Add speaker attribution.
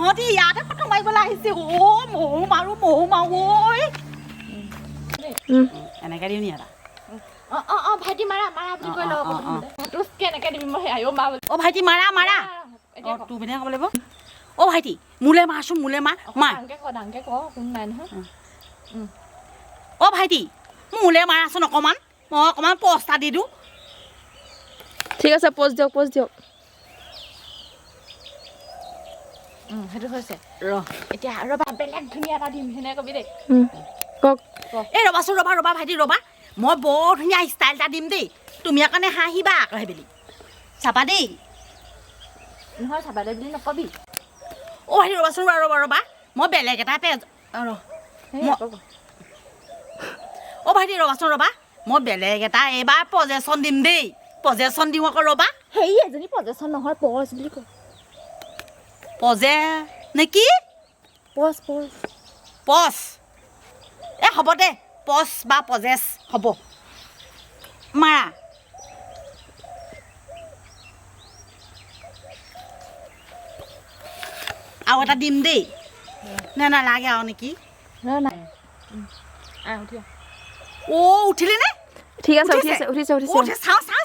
Speaker 1: তহঁতি ইয়াতে ফটো মাৰিবলৈ আহিছে মহো মাৰো ঐ এনেকে দিওঁ নি এটা
Speaker 2: ভাইটি মাৰা বুলি কৈ লওঁ ফটো কেনেকে দিবি মই মা
Speaker 1: ভাইটি মাৰা তোৰ পিনে ক'ব লাগিব ভাইটি মোলে মাৰচোন মাৰ
Speaker 2: ডাঙকে ক কোন নাই নহয়
Speaker 1: ভাইটি মোলে মাৰাচোন অকণমান মই অকণমান পষ্টা দি দিওঁ
Speaker 3: ঠিক আছে পোষ্ট দিয়ক
Speaker 2: সেইটো হৈছে এতিয়া ৰবা বেলেগ ধুনীয়া এটা দিম সেনেকে কবি দেই
Speaker 3: কওক
Speaker 1: এই ৰবাচোন ৰবা ভাইটি ৰবা মই বৰ ধুনীয়া ষ্টাইল এটা দিম দেই তুমি কাৰণে হাঁহিবা আকৌ সেইবুলি চাবা দেই
Speaker 2: নহয় চাবা দে বুলি নকবি
Speaker 1: ভাইটি ৰবাচোন ৰবা মই বেলেগ এটা ভাইটি ৰবাচোন ৰবা মই বেলেগ এটা এইবাৰ পজেশ্যন দিম দেই পজেশ্যন দিওঁ আকৌ ৰবা
Speaker 2: সেই এজনী পজেশ্যন নহয় পজ বুলি কয়
Speaker 1: পজে নেকি
Speaker 2: পজ
Speaker 1: হ'ব দে পজ বা পজেছ হ'ব মাৰা আৰু এটা দিম দেই নালাগে আৰু নেকি
Speaker 2: নাই
Speaker 1: উঠিলে নে
Speaker 3: ঠিক আছে উঠিছে
Speaker 1: চাওঁ